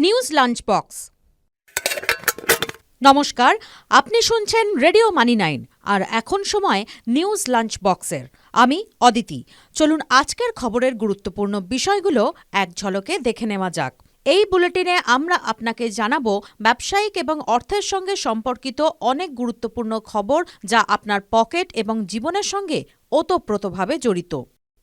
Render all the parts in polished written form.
News lunch box. নমস্কার, আপনি শুনছেন রেডিও মানি 9 আর এখন সময় নিউজ লাঞ্চ বক্সের। আমি অদিতি। চলুন আজকের খবরের গুরুত্বপূর্ণ বিষয়গুলো এক ঝলকে দেখে নেওয়া যাক। এই বুলেটিনে আমরা আপনাকে জানাবো ব্যবসায়িক এবং অর্থের সঙ্গে সম্পর্কিত অনেক গুরুত্বপূর্ণ খবর যা আপনার পকেট এবং জীবনের সঙ্গে ওতপ্রোতভাবে জড়িত।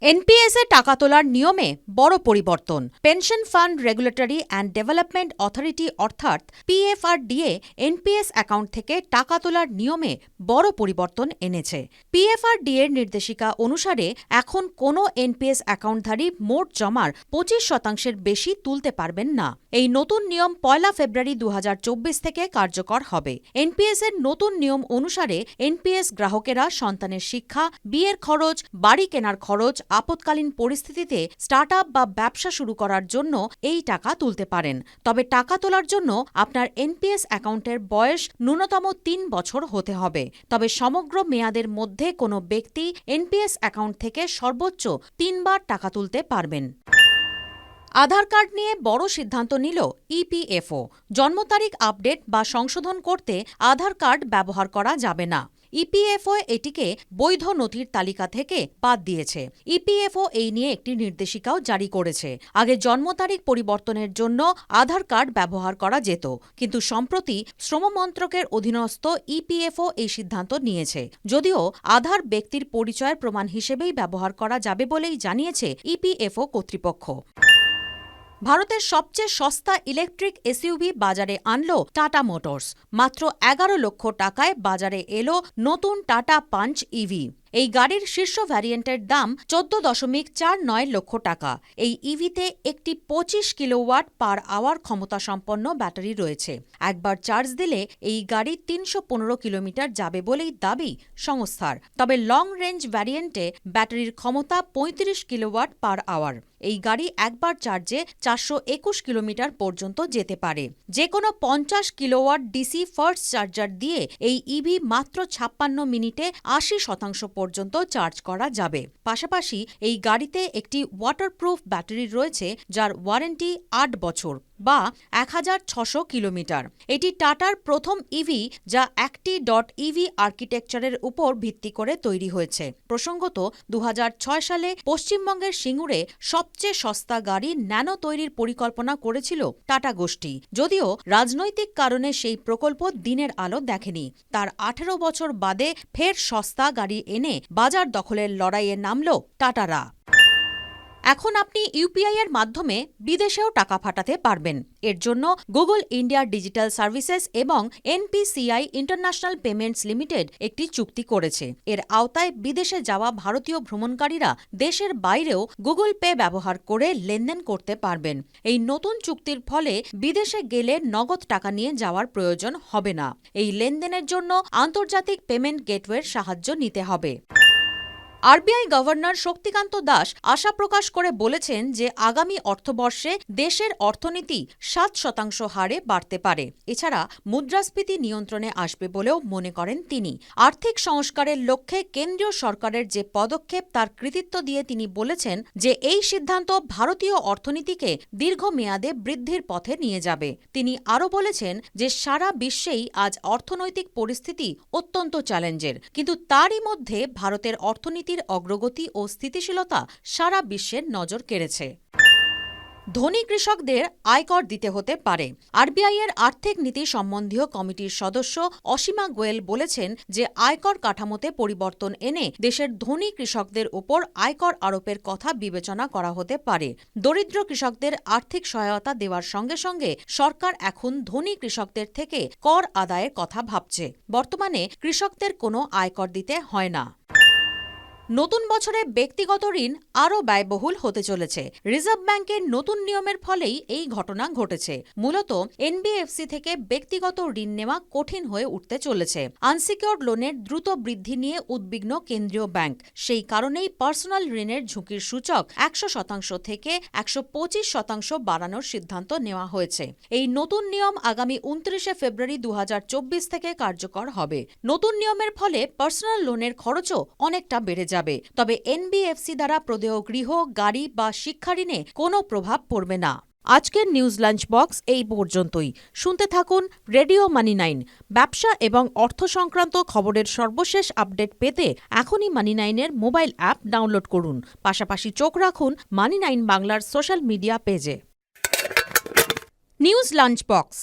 এনপিএসে টাকা তোলার নিয়মে বড় পরিবর্তন। Pension fund regulatory and development authority অর্থাৎ পিএফআরডিএ এনপিএস অ্যাকাউন্ট থেকে টাকা তোলার নিয়মে বড় পরিবর্তন এনেছে। পিএফআরডিএ এর নির্দেশিকা অনুসারে এখন কোনো এনপিএস অ্যাকাউন্টধারী মোট জমার 25% বেশি তুলতে পারবেন না। এই নতুন নিয়ম 1 ফেব্রুয়ারি 2024 থেকে কার্যকর হবে। এনপিএস এর নতুন নিয়ম অনুসারে এনপিএস গ্রাহকেরা সন্তানের শিক্ষা, বিয়ের খরচ, বাড়ি কেনার খরচ, আপৎকালীন পরিস্থিতিতে স্টার্টআপ বা ব্যবসা শুরু করার জন্য এই টাকা তুলতে পারেন। তবে টাকা তোলার জন্য আপনার এনপিএস অ্যাকাউন্টের বয়স ন্যূনতম 3 বছর হতে হবে। তবে সমগ্র মেয়াদের মধ্যে কোনো ব্যক্তি এনপিএস অ্যাকাউন্ট থেকে সর্বোচ্চ 3 বার টাকা তুলতে পারবেন। আধার কার্ড নিয়ে বড় সিদ্ধান্ত নিল ইপিএফও। জন্ম তারিখ আপডেট বা সংশোধন করতে আধার কার্ড ব্যবহার করা যাবে না। ইপিএফও এটিকে বৈধ নথির তালিকা থেকে বাদ দিয়েছে। ইপিএফও এই নিয়ে একটি নির্দেশিকাও জারি করেছে। আগে জন্ম তারিখ পরিবর্তনের জন্য আধার কার্ড ব্যবহার করা যেত, কিন্তু সম্প্রতি শ্রম মন্ত্রকের অধীনস্থ ইপিএফও এই সিদ্ধান্ত নিয়েছে। যদিও আধার ব্যক্তির পরিচয়ের প্রমাণ হিসেবেই ব্যবহার করা যাবে বলেই জানিয়েছে ইপিএফও কর্তৃপক্ষ। ভারতের সবচেয়ে সস্তা ইলেকট্রিক এসইউভি বাজারে আনল টাটা মোটরস। মাত্র 11 লক্ষ টাকায় বাজারে এলো নতুন টাটা পাঞ্চ ইভি। এই গাড়ির শীর্ষ ভ্যারিয়েন্টের দাম 14.49 লক্ষ টাকা। এই ইভিতে একটি 25 কিলোওয়াট পার আওয়ার ক্ষমতাসম্পন্ন ব্যাটারি রয়েছে। একবার চার্জ দিলে এই গাড়ি 315 কিলোমিটার যাবে বলেই দাবি সংস্থার। তবে লং রেঞ্জ ভ্যারিয়েন্টে ব্যাটারির ক্ষমতা 35 কিলোওয়াট পার আওয়ার। এই গাড়ি একবার চার্জে 421 কিলোমিটার পর্যন্ত যেতে পারে। যে কোনো 50 কিলোওয়াট ডিসি ফাস্ট চার্জার দিয়ে এই ইভি মাত্র 56 মিনিটে 80% পর্যন্ত চার্জ করা যাবে। পাশাপাশি এই গাড়িতে একটি ওয়াটারপ্রুফ ব্যাটারি রয়েছে যার ওয়ারেন্টি 8 বছর বা 1600 কিলোমিটার। এটি টাটার প্রথম ইভি যা একটি.ইভি আর্কিটেকচারের উপর ভিত্তি করে তৈরি হয়েছে। প্রসঙ্গত 2006 সালে পশ্চিমবঙ্গের সিঙ্গুরে সবচেয়ে সস্তা গাড়ি ন্যানো তৈরির পরিকল্পনা করেছিল টাটা গোষ্ঠী। যদিও রাজনৈতিক কারণে সেই প্রকল্প দিনের আলো দেখেনি। তার 18 বছর বাদে ফের সস্তা গাড়ি এনে বাজার দখলের লড়াইয়ে নামল টাটারা। এখন আপনি ইউপিআই এর মাধ্যমে বিদেশেও টাকা পাঠাতে পারবেন। এর জন্য গুগল ইন্ডিয়া ডিজিটাল সার্ভিসেস এবং এনপিসিআই ইন্টারন্যাশনাল পেমেন্টস লিমিটেড একটি চুক্তি করেছে। এর আওতায় বিদেশে যাওয়া ভারতীয় ভ্রমণকারীরা দেশের বাইরেও গুগল পে ব্যবহার করে লেনদেন করতে পারবেন। এই নতুন চুক্তির ফলে বিদেশে গেলে নগদ টাকা নিয়ে যাওয়ার প্রয়োজন হবে না। এই লেনদেনের জন্য আন্তর্জাতিক পেমেন্ট গেটওয়ের সাহায্য নিতে হবে। আরবিআই গভর্নর শক্তিকান্ত দাস আশা প্রকাশ করে বলেছেন যে আগামী অর্থবর্ষে দেশের অর্থনীতি 7% হারে বাড়তে পারে। এছাড়া মুদ্রাস্ফীতি নিয়ন্ত্রণে আসবে বলেও মনে করেন তিনি। আর্থিক সংস্কারের লক্ষ্যে কেন্দ্রীয় সরকারের যে পদক্ষেপ তার কৃতিত্ব দিয়ে তিনি বলেছেন যে এই সিদ্ধান্ত ভারতীয় অর্থনীতিকে দীর্ঘমেয়াদে বৃদ্ধির পথে নিয়ে যাবে। তিনি আরও বলেছেন যে সারা বিশ্বেই আজ অর্থনৈতিক পরিস্থিতি অত্যন্ত চ্যালেঞ্জের, কিন্তু তারই মধ্যে ভারতের অর্থনীতি অগ্রগতি ও স্থিতিশীলতা সারা বিশ্বের নজর কেড়েছে। ধনী কৃষকদের আয়কর দিতে হতে পারে। আরবিআই এর আর্থিক নীতি সম্বন্ধীয় কমিটির সদস্য অসীমা গোয়েল বলেছেন যে আয়কর কাঠামোতে পরিবর্তন এনে দেশের ধনী কৃষকদের ওপর আয়কর আরোপের কথা বিবেচনা করা হতে পারে। দরিদ্র কৃষকদের আর্থিক সহায়তা দেওয়ার সঙ্গে সঙ্গে সরকার এখন ধনী কৃষকদের থেকে কর আদায়ের কথা ভাবছে। বর্তমানে কৃষকদের কোনো আয়কর দিতে হয় না। নতুন বছরে ব্যক্তিগত ঋণ আরও ব্যয়বহুল হতে চলেছে। রিজার্ভ ব্যাংকের নতুন নিয়মের ফলেই এই ঘটনা ঘটেছে। মূলত এনবিএফসি থেকে ব্যক্তিগত ঋণ নেওয়া কঠিন হয়ে উঠতে চলেছে। আনসিকিউরড লোনের দ্রুত বৃদ্ধি নিয়ে উদ্বিগ্ন কেন্দ্রীয় ব্যাংক। সেই কারণেই পার্সোনাল ঋণের ঝুঁকির সূচক 100% থেকে 125% বাড়ানোর সিদ্ধান্ত নেওয়া হয়েছে। এই নতুন নিয়ম আগামী 29 ফেব্রুয়ারি 2024 থেকে কার্যকর হবে। নতুন নিয়মের ফলে পার্সোনাল লোনের খরচও অনেকটা বেড়ে যাবে। তবে এনবিএফসি দ্বারা প্রদেয় গৃহ, গাড়ি বা শিক্ষা ঋণে কোনো প্রভাব পড়বে না। আজকের নিউজ লাঞ্চ বক্স এই পর্যন্তই। শুনতে থাকুন রেডিও মানি 9। ব্যবসা এবং অর্থ সংক্রান্ত খবরের সর্বশেষ আপডেট পেতে এখনই মানি 9-এর মোবাইল অ্যাপ ডাউনলোড করুন। পাশাপাশি চোখ রাখুন মানি 9 বাংলার সোশ্যাল মিডিয়া পেজে। News lunch box.